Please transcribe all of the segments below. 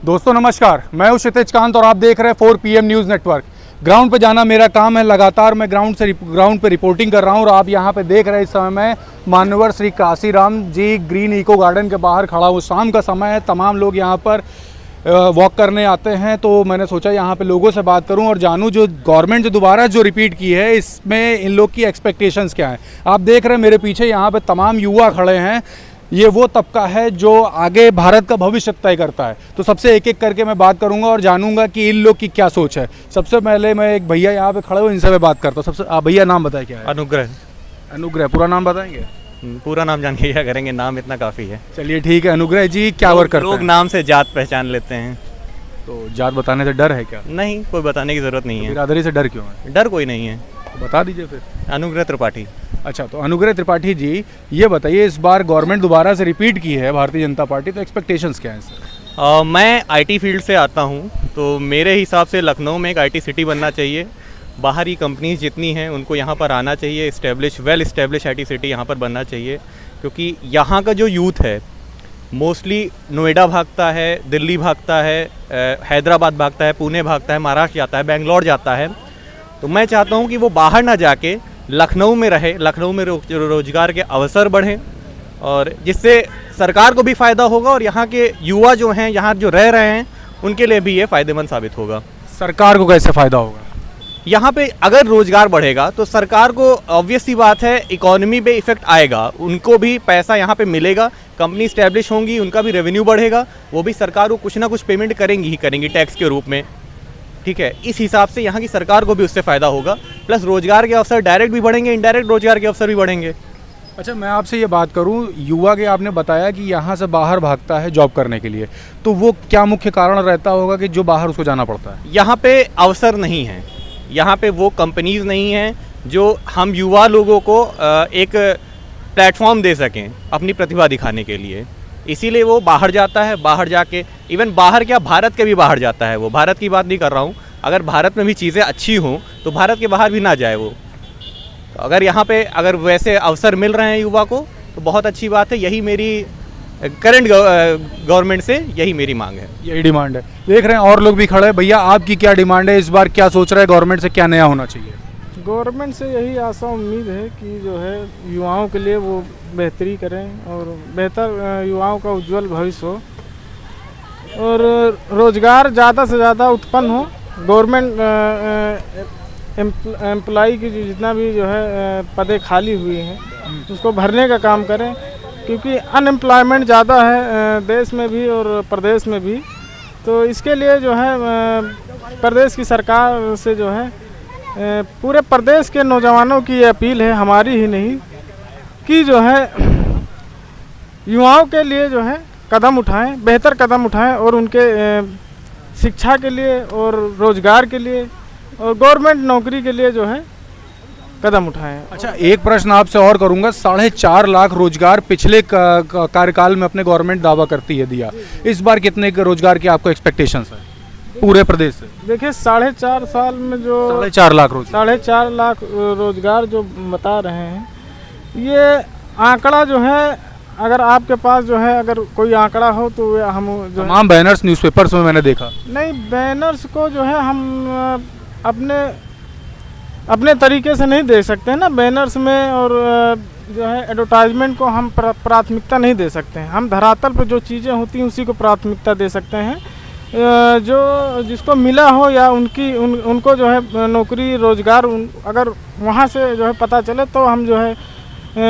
दोस्तों नमस्कार, मैं हूं क्षितिज कांत और आप देख रहे हैं 4 PM न्यूज़ नेटवर्क। ग्राउंड पे जाना मेरा काम है, लगातार मैं ग्राउंड पे रिपोर्टिंग कर रहा हूं और आप यहां पे देख रहे हैं इस समय मैं मान्यवर श्री काशीराम जी ग्रीन इको गार्डन के बाहर खड़ा हूं। शाम का समय है, तमाम लोग यहां पर वॉक करने आते हैं, तो मैंने सोचा यहाँ पे लोगों से बात करूं और जानूं जो गवर्नमेंट जो दोबारा जो रिपीट की है इसमें इन लोग की एक्सपेक्टेशंस क्या हैं। आप देख रहे हैं मेरे पीछे यहाँ पे तमाम युवा खड़े हैं। ये वो तबका है जो आगे भारत का भविष्य तय करता है। तो सबसे एक एक करके मैं बात करूंगा और जानूंगा कि इन लोग की क्या सोच है। सबसे पहले मैं एक भैया यहाँ पे खड़े हुए, इनसे मैं बात करता हूँ। सबसे भैया नाम बताए क्या है? अनुग्रह। अनुग्रह, पूरा नाम बताएंगे? पूरा नाम जान के क्या करेंगे, नाम इतना काफ़ी है। चलिए ठीक है। अनुग्रह जी क्या वर्क करते हैं? लोग नाम से जात पहचान लेते हैं। तो जात बताने से डर है क्या? नहीं, कोई बताने की ज़रूरत नहीं है। बिरादरी से डर क्यों है? डर कोई नहीं है। तो बता दीजिए फिर। अनुग्रह त्रिपाठी। अच्छा, तो अनुग्रह त्रिपाठी जी ये बताइए, इस बार गवर्नमेंट दोबारा से रिपीट की है भारतीय जनता पार्टी, तो एक्सपेक्टेशंस क्या हैं सर? मैं आईटी फील्ड से आता हूँ, तो मेरे हिसाब से लखनऊ में एक आईटी सिटी बनना चाहिए। बाहरी कंपनीज जितनी हैं उनको यहाँ पर आना चाहिए। वेल इस्टेब्लिश आईटी सिटी यहाँ पर बनना चाहिए, क्योंकि यहाँ का जो यूथ है मोस्टली नोएडा भागता है, दिल्ली भागता है, हैदराबाद भागता है, पुणे भागता है, महाराष्ट्र जाता है, बेंगलोर जाता है। तो मैं चाहता हूँ कि वो बाहर ना जाके लखनऊ में रहे, लखनऊ में रोजगार के अवसर बढ़ें और जिससे सरकार को भी फ़ायदा होगा और यहाँ के युवा जो हैं, यहाँ जो रह रहे हैं, उनके लिए भी ये फ़ायदेमंद साबित होगा। सरकार को कैसे फ़ायदा होगा? यहाँ पे अगर रोजगार बढ़ेगा तो सरकार को ऑब्वियस सी बात है इकोनॉमी पे इफेक्ट आएगा, उनको भी पैसा यहाँ पे मिलेगा, कंपनी स्टैब्लिश होंगी, उनका भी रेवेन्यू बढ़ेगा, वो भी सरकार को कुछ ना कुछ पेमेंट करेंगी ही करेंगी टैक्स के रूप में। ठीक है, इस हिसाब से यहाँ की सरकार को भी उससे फ़ायदा होगा, प्लस रोजगार के अवसर डायरेक्ट भी बढ़ेंगे, इनडायरेक्ट रोजगार के अवसर भी बढ़ेंगे। अच्छा, मैं आपसे ये बात करूं, युवा के आपने बताया कि यहाँ से बाहर भागता है जॉब करने के लिए, तो वो क्या मुख्य कारण रहता होगा कि जो बाहर उसको जाना पड़ता है? यहाँ पे अवसर नहीं है, यहाँ पे वो कंपनीज नहीं हैं जो हम युवा लोगों को एक प्लेटफॉर्म दे सकें अपनी प्रतिभा दिखाने के लिए। इसीलिए वो बाहर जाता है। बाहर जाके इवन बाहर क्या, भारत के भी बाहर जाता है। वो भारत की बात नहीं कर रहा हूँ, अगर भारत में भी चीज़ें अच्छी हों तो भारत के बाहर भी ना जाए वो। तो अगर यहाँ पे अगर वैसे अवसर मिल रहे हैं युवा को तो बहुत अच्छी बात है। यही मेरी करंट गवर्नमेंट से यही मेरी मांग है, यही डिमांड है। देख रहे हैं और लोग भी खड़े हैं। भैया आपकी क्या डिमांड है? इस बार क्या सोच रहे हैं गवर्नमेंट से, क्या नया होना चाहिए? गवर्नमेंट से यही आशा उम्मीद है कि जो है युवाओं के लिए वो बेहतरी करें और बेहतर युवाओं का उज्जवल भविष्य हो और रोज़गार ज़्यादा से ज़्यादा उत्पन्न हो। गवर्नमेंट एम्प्लॉई की जितना भी जो है पदें खाली हुई हैं उसको भरने का काम करें, क्योंकि अनएम्प्लॉयमेंट ज़्यादा है देश में भी और प्रदेश में भी। तो इसके लिए जो है प्रदेश की सरकार से जो है पूरे प्रदेश के नौजवानों की ये अपील है, हमारी ही नहीं, कि जो है युवाओं के लिए जो है कदम उठाएं, बेहतर कदम उठाएं और उनके शिक्षा के लिए और रोज़गार के लिए और गवर्नमेंट नौकरी के लिए जो है कदम उठाएं। अच्छा, एक प्रश्न आपसे और करूंगा। 4.5 लाख रोजगार पिछले कार्यकाल में अपने गवर्नमेंट दावा करती है दिया, इस बार कितने रोजगार की आपको एक्सपेक्टेशंस है पूरे प्रदेश से? देखिए 4.5 साल में जो 4.5 लाख रोजगार, 4.5 लाख रोजगार जो बता रहे हैं, ये आंकड़ा जो है अगर आपके पास जो है अगर कोई आंकड़ा हो तो हम जो तमाम बैनर्स न्यूज़पेपर्स में मैंने देखा। नहीं, बैनर्स को जो है हम अपने तरीके से नहीं दे सकते हैं ना बैनर्स में, और जो है एडवर्टाइजमेंट को हम प्राथमिकता नहीं दे सकते हैं। हम धरातल पर जो चीज़ें होती हैं उसी को प्राथमिकता दे सकते हैं। जो जिसको मिला हो या उनको जो है नौकरी रोज़गार अगर वहाँ से जो है पता चले तो हम जो है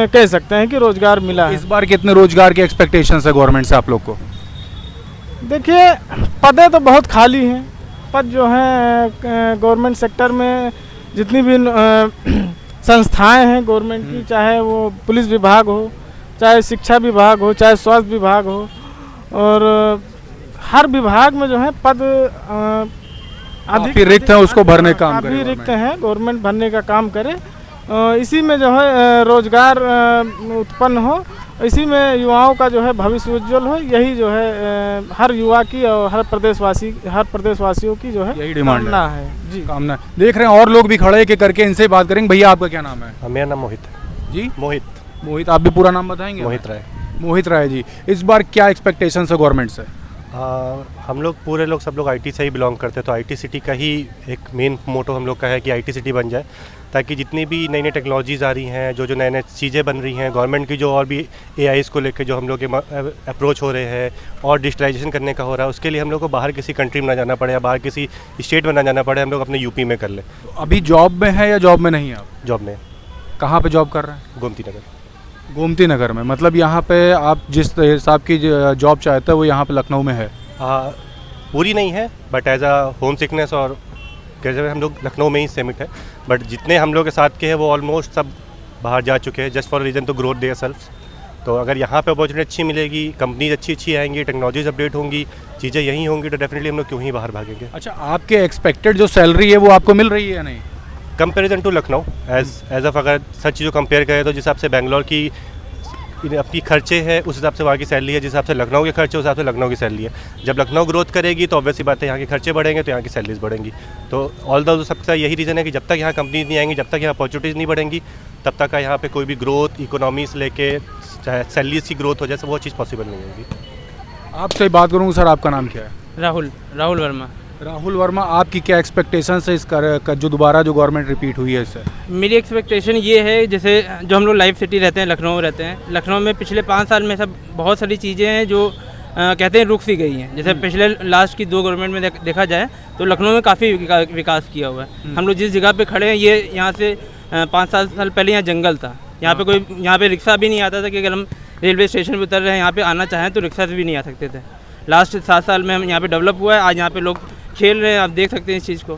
कह सकते हैं कि रोज़गार मिला है। इस बार कितने रोजगार के एक्सपेक्टेशंस है गवर्नमेंट से आप लोग को? देखिए पदें तो बहुत खाली हैं। पद जो हैं गवर्नमेंट सेक्टर में जितनी भी संस्थाएं हैं गवर्नमेंट की, चाहे वो पुलिस विभाग हो, चाहे शिक्षा विभाग हो, चाहे स्वास्थ्य विभाग हो, और हर विभाग में जो है पद अधिक रिक्त हैं, उसको भरने का काम करे। अभी रिक्त हैं, गवर्नमेंट भरने का काम करे। इसी में जो है रोज़गार उत्पन्न हो, इसी में युवाओं का जो है भविष्य उज्जवल हो। यही जो है हर युवा की और हर प्रदेशवासियों की जो है यही डिमांड है जी, कामना। देख रहे हैं और लोग भी खड़े के करके इनसे बात करेंगे। भैया आपका क्या नाम है? मेरा नाम मोहित है जी। मोहित। आप भी पूरा नाम बताएंगे? मोहित राय। मोहित राय जी, इस बार क्या एक्सपेक्टेशन है गवर्नमेंट से? हम लोग पूरे लोग सब लोग आईटी से ही बिलोंग करते हैं, तो आईटी सिटी का ही एक मेन मोटो हम लोग का है कि आईटी सिटी बन जाए, ताकि जितनी भी नई नई टेक्नोलॉजीज़ आ रही हैं, जो जो नए नए चीज़ें बन रही हैं, गवर्नमेंट की जो और भी एआईज़ को लेकर जो हम लोग के अप्रोच हो रहे हैं और डिजिटलाइजेशन करने का हो रहा है, उसके लिए हम लोग को बाहर किसी कंट्री में ना जाना पड़े या बाहर किसी स्टेट में ना जाना पड़े, हम लोग अपने यूपी में कर लें। अभी जॉब में है या जॉब में नहीं है आप? जॉब में कहाँ पे जॉब कर रहे हैं? गोमती नगर। गोमती नगर में, मतलब यहाँ पे आप जिस हिसाब की जॉब चाहते हैं वो यहाँ पे लखनऊ में है? पूरी नहीं है, but as a homesickness और कैसे हम लोग लखनऊ में ही सीमित है, बट जितने हम लोग के साथ के हैं वो ऑलमोस्ट सब बाहर जा चुके हैं, just for reason to growth their self. तो अगर यहाँ पे अपॉर्चुनिटी अच्छी मिलेगी, कंपनीज अच्छी आएंगी, टेक्नोलॉजीज अपडेट होंगी, चीज़ें यहीं होंगी, तो डेफिनेटली हम लोग क्यों ही बाहर भागेंगे। अच्छा, आपके एक्सपेक्टेड जो सैलरी है वो आपको मिल रही है या नहीं? Comparison to Lucknow as of अगर सच चीज़ों कंपेयर करें तो जिस हिसाब से बेंगलोर की अपनी खर्चे है उस हिसाब से वहाँ की सैलरी है, जिस हिसाब से लखनऊ के खर्चे उस हिसाब से लखनऊ की सैलरी है। जब लखनऊ ग्रोथ करेगी तो ऑब्वियसली बात है यहाँ के खर्चे बढ़ेंगे तो यहाँ की सैलरीज बढ़ेंगी। तो ऑल द सबसे यही रीज़न है कि जब तक यहाँ कंपनीज नहीं आएंगी, जब तक यहाँ अपॉर्चुनिटीज़ नहीं बढ़ेंगी, तब तक का यहाँ पे कोई भी ग्रोथ इकोनॉमी से लेके चाहे सैलरीज की ग्रोथ हो जाए, वो चीज़ पॉसिबल नहीं होगी। आपसे बात करूँगा सर, आपका नाम क्या है? राहुल वर्मा। राहुल वर्मा, आपकी क्या एक्सपेक्टेशन है इस जो दोबारा जो गवर्नमेंट रिपीट हुई है इससे? मेरी एक्सपेक्टेशन ये है, जैसे जो हम लोग लाइव सिटी रहते हैं, लखनऊ रहते हैं, लखनऊ में पिछले 5 साल में सब बहुत सारी चीज़ें हैं जो कहते हैं रुक सी गई हैं। जैसे पिछले लास्ट की 2 गवर्नमेंट में देखा जाए तो लखनऊ में काफ़ी विकास किया हुआ है। हम लोग जिस जगह पे खड़े हैं, ये यहाँ से 5-7 साल पहले यहाँ जंगल था, यहाँ पे यहाँ पे रिक्शा भी नहीं आता था कि अगर हम रेलवे स्टेशन पर उतर रहे हैं यहाँ पे आना चाहें तो रिक्शा से भी नहीं आ सकते थे। लास्ट 7 साल में हम यहाँ पे डेवलप हुआ है, आज यहाँ पे लोग खेल रहे हैं, आप देख सकते हैं इस चीज़ को।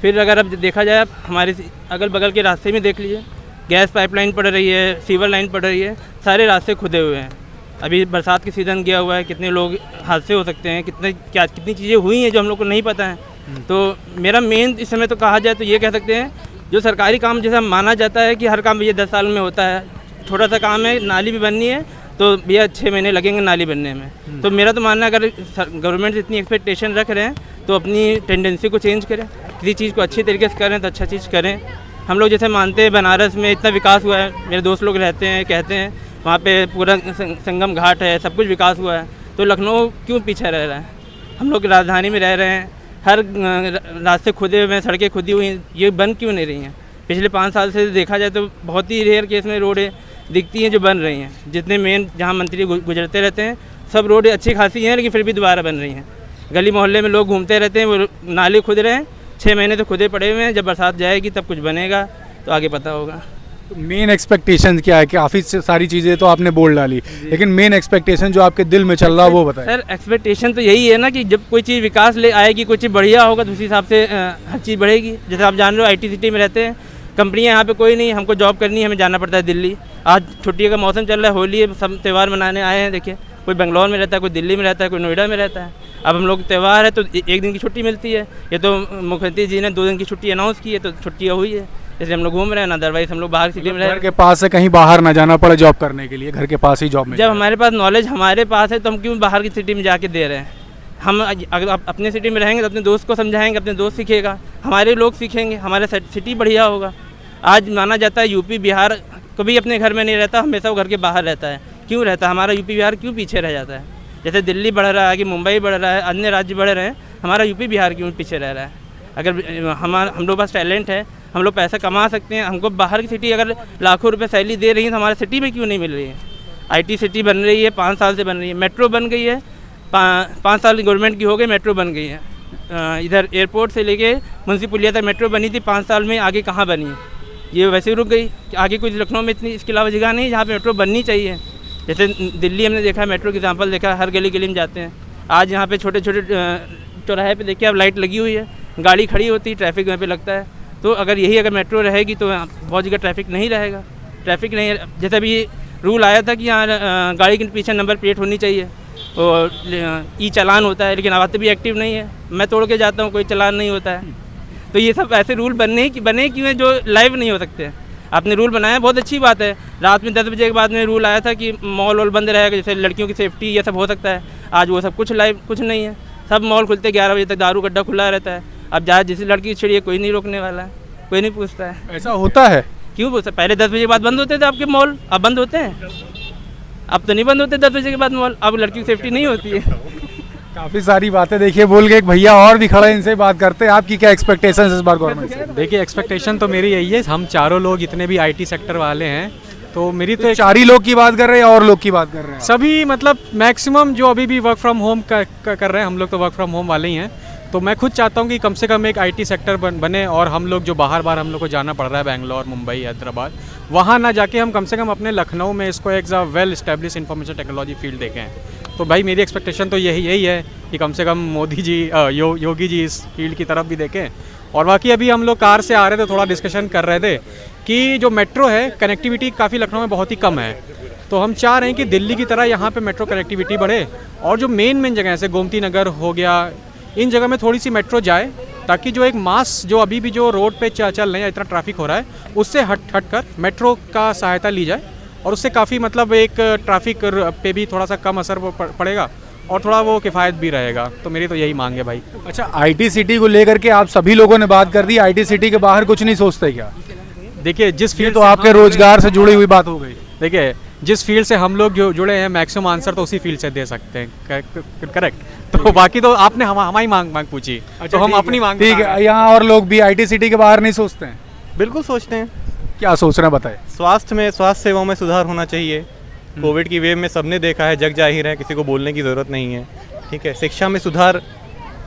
फिर अगर अब देखा जाए, हमारे अगल बगल के रास्ते में देख लीजिए, गैस पाइपलाइन पड़ रही है, सीवर लाइन पड़ रही है, सारे रास्ते खुदे हुए हैं। अभी बरसात की सीज़न गया हुआ है, कितने लोग हादसे हो सकते हैं, कितनी चीज़ें हुई हैं जो हम लोग को नहीं पता है। तो मेरा मेन इस समय तो कहा जाए तो ये कह सकते हैं, जो सरकारी काम जैसा माना जाता है कि हर काम भैया 10 साल में होता है, छोटा सा काम है, नाली भी बननी है तो भैया 6 महीने लगेंगे नाली बनने में। तो मेरा तो मानना है, अगर गवर्नमेंट इतनी एक्सपेक्टेशन रख रहे हैं तो अपनी टेंडेंसी को चेंज करें, किसी चीज़ को अच्छी तरीके से करें तो अच्छा चीज़ करें। हम लोग जैसे मानते हैं बनारस में इतना विकास हुआ है, मेरे दोस्त लोग रहते हैं, कहते हैं वहाँ पे पूरा संगम घाट है, सब कुछ विकास हुआ है, तो लखनऊ क्यों पीछे रह रहा है? हम लोग राजधानी में रह रहे हैं, हर रास्ते खुदे हुए हैं, सड़कें खुदी हुई हैं, ये बन क्यों नहीं रही हैं? पिछले 5 साल से देखा जाए तो बहुत ही रेयर केस में रोडें दिखती हैं जो बन रही हैं। जितने मेन जहाँ मंत्री गुजरते रहते हैं सब रोडें अच्छी खासी हैं, लेकिन फिर भी दोबारा बन रही हैं। गली मोहल्ले में लोग घूमते रहते हैं, वो नाले खुद रहे हैं, 6 महीने तो खुदे पड़े हुए हैं, जब बरसात जाएगी तब कुछ बनेगा तो आगे पता होगा। तो मेन एक्सपेक्टेशन क्या है? कि काफ़ी सारी चीज़ें तो आपने बोल डाली, लेकिन मेन एक्सपेक्टेशन जो आपके दिल में चल रहा है वो बताएं। सर, एक्सपेक्टेशन तो यही है ना कि जब कोई चीज़ विकास ले आएगी, कोई चीज़ बढ़िया होगा तो उसी हिसाब से हर चीज़ बढ़ेगी। जैसे आप जान रहे हो, आईटी सिटी में रहते हैं, कंपनियां यहाँ पे कोई नहीं, हमको जॉब करनी है, हमें जाना पड़ता है दिल्ली। आज छुट्टी का मौसम चल रहा है, होली है, सब त्यौहार मनाने आए हैं। देखिए, कोई बेंगलोर में रहता है, कोई दिल्ली में रहता है, कोई नोएडा में रहता है। अब हम लोग त्यौहार है तो 1 दिन की छुट्टी मिलती है, ये तो मुख्यमंत्री जी ने 2 दिन की छुट्टी अनाउंस की है, तो छुट्टियाँ हुई है, इसलिए हम लोग घूम रहे हैं ना। अदरवाइज हम लोग बाहर सिटी में घर के पास से कहीं बाहर ना जाना पड़े जॉब करने के लिए, घर के पास ही जॉब में। जब हमारे पास नॉलेज हमारे पास है तो हम क्यों बाहर की सिटी में जाके दे रहे हैं? हम अगर अपने सिटी में रहेंगे तो अपने दोस्त को समझाएंगे, अपने दोस्त सीखेगा, हमारे लोग सीखेंगे, हमारा सिटी बढ़िया होगा। आज माना जाता है यूपी बिहार कभी अपने घर में नहीं रहता, हमेशा वो घर के बाहर रहता है। क्यों रहता है? हमारा यूपी बिहार क्यों पीछे रह जाता है? जैसे दिल्ली बढ़ रहा है कि मुंबई बढ़ रहा है, अन्य राज्य बढ़ रहे हैं, हमारा यूपी बिहार क्यों पीछे रह रहा है? अगर हम लोग पास टैलेंट है, हम लोग पैसा कमा सकते हैं, हमको बाहर की सिटी अगर लाखों रुपए सैलरी दे रही है तो हमारे सिटी में क्यों नहीं मिल रही है? आईटी सिटी बन रही है, 5 साल से बन रही है, मेट्रो बन गई है, 5 साल गवर्नमेंट की हो गई, मेट्रो बन गई है। इधर एयरपोर्ट से लेके मुंशी पुलिया तक मेट्रो बनी थी, 5 साल में आगे कहाँ बनी है? ये वैसे ही रुक गई। आगे कुछ लखनऊ में इतनी इसके अलावा जगह नहीं जहाँ पे मेट्रो बननी चाहिए। जैसे दिल्ली हमने देखा, मेट्रो की एग्जाम्पल देखा, हर गली गली में जाते हैं। आज यहाँ पे छोटे छोटे चौराहे पे देखिए, अब लाइट लगी हुई है, गाड़ी खड़ी होती है, ट्रैफिक वहाँ पे लगता है। तो अगर मेट्रो रहेगी तो बहुत जगह ट्रैफिक नहीं रहेगा। ट्रैफिक नहीं, जैसे अभी रूल आया था कि यहाँ गाड़ी के पीछे नंबर प्लेट होनी चाहिए और ई चालान होता है, लेकिन आवाज़ भी एक्टिव नहीं है, मैं तोड़ के जाता हूँ, कोई चालान नहीं होता है। तो ये सब ऐसे रूल बने क्यों हैं जो लाइव नहीं हो सकते? आपने रूल बनाया, बहुत अच्छी बात है। रात में 10 बजे के बाद में रूल आया था कि मॉल वॉल बंद रहेगा, जैसे लड़कियों की सेफ्टी ये सब हो सकता है। आज वो सब कुछ लाइव कुछ नहीं है, सब मॉल खुलते 11 बजे तक, दारू गड्ढा खुला रहता है। अब जहाँ जिस लड़की छिड़िए कोई नहीं रोकने वाला है, कोई नहीं पूछता है। ऐसा होता है? क्यों पूछता? पहले 10 बजे के बाद बंद होते थे आपके मॉल, अब बंद होते हैं? अब तो नहीं बंद होते 10 बजे के बाद मॉल। अब लड़की की सेफ्टी नहीं होती है। काफ़ी सारी बातें देखिए बोल के, एक भैया और भी खड़े हैं, इनसे बात करते हैं। आपकी क्या एक्सपेक्टेशन इस बार गवर्नमेंट से? देखिए एक्सपेक्टेशन तो मेरी यही है, हम चारों लोग जितने भी आईटी सेक्टर वाले हैं, तो मेरी तो चार ही लोग की बात कर रहे हैं या और लोग की बात कर रहे हैं? सभी मतलब मैक्सिमम जो अभी भी वर्क फ्रॉम होम कर रहे हैं, हम लोग तो वर्क फ्रॉम होम वाले ही हैं। तो मैं खुद चाहता हूँ कि कम से कम एक आईटी सेक्टर बने, और हम लोग जो बाहर हम लोग को जाना पड़ रहा है, बेंगलोर, मुंबई, हैदराबाद, वहाँ ना जाके हम कम से कम अपने लखनऊ में इसको एक well establish information technology field देखें। तो भाई मेरी एक्सपेक्टेशन तो यही है कि कम से कम मोदी जी योगी जी इस फील्ड की तरफ भी देखें। और बाकी अभी हम लोग कार से आ रहे थे, थोड़ा डिस्कशन कर रहे थे कि जो मेट्रो है, कनेक्टिविटी काफ़ी लखनऊ में बहुत ही कम है। तो हम चाह रहे हैं कि दिल्ली की तरह यहाँ पे मेट्रो कनेक्टिविटी बढ़े, और जो मेन जगह जैसे गोमती नगर हो गया, इन जगह में थोड़ी सी मेट्रो जाए, ताकि जो एक मास जो अभी भी जो रोड पे चल रहे हैं, इतना ट्रैफिक हो रहा है, उससे हट कर मेट्रो का सहायता ली जाए, और उससे काफ़ी मतलब एक ट्रैफिक पे भी थोड़ा सा कम असर पड़ेगा, और थोड़ा वो किफ़ायत भी रहेगा। तो मेरी तो यही मांग है भाई। अच्छा, आईटी सिटी को लेकर के आप सभी लोगों ने बात कर दी, आईटी सिटी के बाहर कुछ नहीं सोचते क्या? देखिए जिस फील्ड तो आपके रोजगार से जुड़ी हुई बात हो गई। देखिए जिस फील्ड से हम लोग जो जुड़े हैं, मैक्सिमम आंसर तो उसी फील्ड से दे सकते हैं, करेक्ट। तो बाकी तो आपने हमारी मांग पूछी, तो हम अपनी मांग ठीक है। यहाँ और लोग भी आईटी सिटी के बाहर नहीं सोचते हैं? बिल्कुल सोचते हैं। क्या सोच रहे हैं बताएं? स्वास्थ्य सेवाओं में सुधार होना चाहिए। कोविड की वेव में सबने देखा है, जग जाहिर है, किसी को बोलने की ज़रूरत नहीं है। ठीक है, शिक्षा में सुधार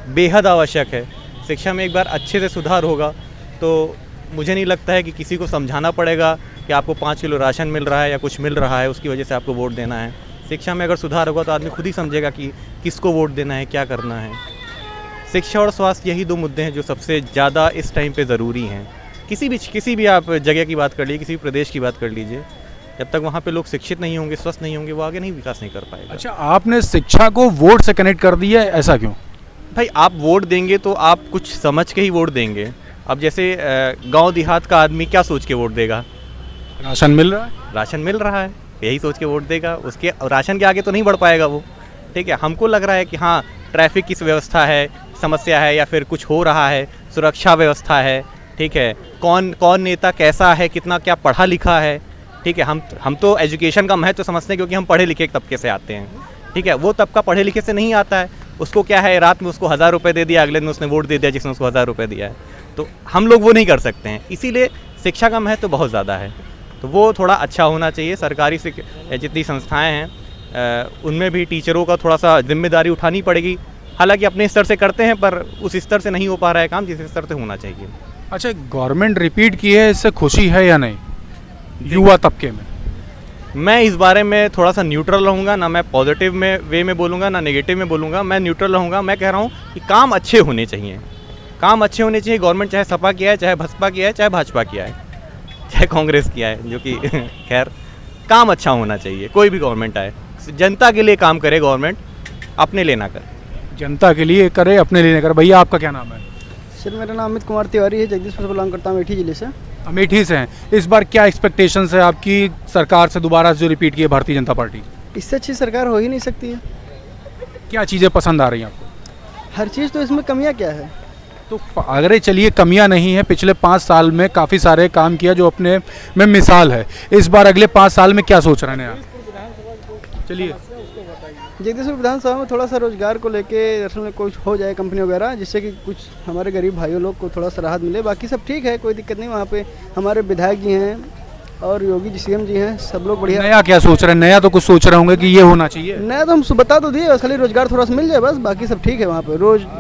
बेहद आवश्यक है। शिक्षा में एक बार अच्छे से सुधार होगा तो मुझे नहीं लगता है कि किसी को समझाना पड़ेगा कि आपको 5 किलो राशन मिल रहा है या कुछ मिल रहा है, उसकी वजह से आपको वोट देना है। शिक्षा में अगर सुधार होगा तो आदमी खुद ही समझेगा कि किसको वोट देना है, क्या करना है। शिक्षा और स्वास्थ्य यही 2 मुद्दे हैं जो सबसे ज़्यादा इस टाइम पे ज़रूरी हैं। किसी भी आप जगह की बात कर लीजिए, किसी भी प्रदेश की बात कर लीजिए, जब तक वहाँ पे लोग शिक्षित नहीं होंगे, स्वस्थ नहीं होंगे, वो आगे नहीं विकास नहीं कर पाएगा। अच्छा, आपने शिक्षा को वोट से कनेक्ट कर दिया है, ऐसा क्यों? भाई आप वोट देंगे तो आप कुछ समझ के ही वोट देंगे। अब जैसे गांव देहात का आदमी क्या सोच के वोट देगा? राशन मिल रहा है, राशन मिल रहा है, यही सोच के वोट देगा। उसके राशन के आगे तो नहीं बढ़ पाएगा वो। ठीक है, हमको लग रहा है कि हाँ ट्रैफिक की व्यवस्था है, समस्या है, या फिर कुछ हो रहा है, सुरक्षा व्यवस्था है। ठीक है, कौन नेता कैसा है, कितना क्या पढ़ा लिखा है। ठीक है, हम तो एजुकेशन का महत्व समझते हैं क्योंकि हम पढ़े लिखे तबके से आते हैं। ठीक है, वो तबका पढ़े लिखे से नहीं आता है, उसको क्या है, रात में उसको 1000 रुपये दे दिया, अगले दिन उसने वोट दे दिया जिसने उसको 1000 रुपये दिया है। तो हम लोग वो नहीं कर सकते हैं, इसीलिए शिक्षा का महत्व बहुत ज़्यादा है। तो वो थोड़ा अच्छा होना चाहिए। सरकारी जितनी संस्थाएं हैं उनमें भी टीचरों का थोड़ा सा जिम्मेदारी उठानी पड़ेगी। हालांकि अपने स्तर से करते हैं, पर उस स्तर से नहीं हो पा रहा है काम जिस स्तर से होना चाहिए। अच्छा, गवर्नमेंट रिपीट की है, इससे खुशी है या नहीं युवा तबके में? मैं इस बारे में थोड़ा सा न्यूट्रल रहूँगा, ना मैं पॉजिटिव में वे में बोलूँगा ना नेगेटिव में बोलूँगा। मैं न्यूट्रल रहूँगा। मैं कह रहा हूँ कि काम अच्छे होने चाहिए, काम अच्छे होने चाहिए। गवर्नमेंट चाहे सपा किया है, चाहे बसपा किया है, चाहे भाजपा किया है, चाहे कांग्रेस किया है, जो कि खैर काम अच्छा होना चाहिए। कोई भी गवर्नमेंट आए, जनता के लिए काम करे गवर्नमेंट, अपने लिए ना करे। जनता के लिए करे, अपने लिए ना करे। भैया आपका क्या नाम है? सर मेरा नाम अमित कुमार तिवारी है, जगदीशपुर से बिलोंग करता हूँ, अमेठी जिले से। अमेठी से हैं। इस बार क्या एक्सपेक्टेशंस है आपकी सरकार से दोबारा जो रिपीट की है भारतीय जनता पार्टी? इससे अच्छी सरकार हो ही नहीं सकती है। क्या चीज़ें पसंद आ रही हैं आपको? हर चीज़, तो इसमें कमियाँ क्या है? तो अगर ये चलिए कमियां नहीं है, पिछले 5 साल में काफ़ी सारे काम किया जो अपने में मिसाल है। इस बार अगले 5 साल में क्या सोच रहे हैं आप? चलिए, जगदीशपुर विधानसभा में थोड़ा सा रोजगार को लेके दरअसल में कुछ हो जाए, कंपनी वगैरह, जिससे कि कुछ हमारे गरीब भाइयों लोग को थोड़ा सा राहत मिले। बाकी सब ठीक है, कोई दिक्कत नहीं। वहाँ पे हमारे विधायक जी हैं और योगी जी सीएम जी हैं, सब लोग बढ़िया। नया क्या सोच रहे हैं? नया तो कुछ सोच रहे होंगे कि ये होना चाहिए। नया तो हम बता तो दिए, बस खाली रोजगार थोड़ा सा मिल जाए, बस बाकी सब ठीक है। वहाँ पे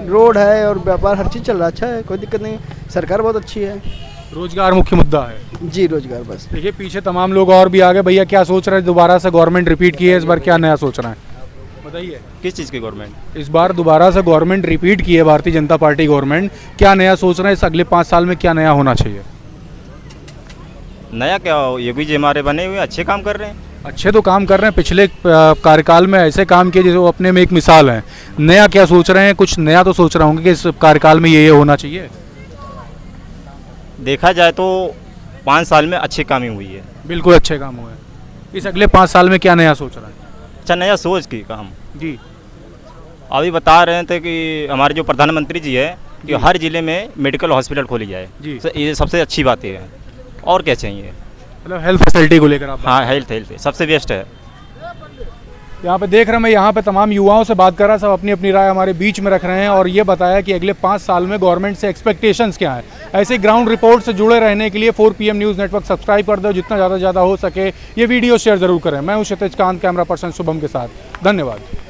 रोड है और व्यापार, हर चीज़ चल रहा अच्छा है, कोई दिक्कत नहीं। सरकार बहुत अच्छी है। रोजगार मुख्य मुद्दा है जी, रोजगार बस। देखिए पीछे तमाम लोग और भी आ गए। भैया क्या सोच रहे हैं? दोबारा से गवर्नमेंट रिपीट की है, इस बार क्या नया सोच रहे हैं बताइए? किस चीज़ की गवर्नमेंट? इस बार दोबारा से गवर्नमेंट रिपीट की है भारतीय जनता पार्टी गवर्नमेंट, क्या नया सोच रहे हैं? इस अगले 5 साल में क्या नया होना चाहिए? नया क्या, योगी जी हमारे बने हुए अच्छे काम कर रहे हैं। अच्छे तो काम कर रहे हैं, पिछले कार्यकाल में ऐसे काम किए जैसे वो अपने में एक मिसाल है। नया क्या सोच रहे हैं? कुछ नया तो सोच रहे होंगे कि इस कार्यकाल में ये होना चाहिए। देखा जाए तो 5 साल में अच्छी कामी हुई है। बिल्कुल अच्छे काम हुए। इस अगले 5 साल में क्या नया सोच रहे हैं? अच्छा, नया सोच की काम जी, अभी बता रहे थे कि हमारे जो प्रधानमंत्री जी है कि हर जिले में मेडिकल हॉस्पिटल खोली जाए जी। ये सबसे अच्छी बात है। और क्या चाहिए? मतलब हेल्थ फैसिलिटी को लेकर आप? हाँ, हेल्थ सबसे बेस्ट है। यहाँ पे देख रहे हैं, मैं यहाँ पे तमाम युवाओं से बात कर रहा, सब अपनी अपनी राय हमारे बीच में रख रहे हैं और ये बताया कि अगले 5 साल में गवर्नमेंट से एक्सपेक्टेशंस क्या है। ऐसे ग्राउंड रिपोर्ट से जुड़े रहने के लिए 4 PM न्यूज़ नेटवर्क सब्सक्राइब कर दो, जितना ज़्यादा हो सके ये वीडियो शेयर ज़रूर करें। मैं हूँ क्षितिज कांत, कैमरा पर्सन शुभम के साथ। धन्यवाद।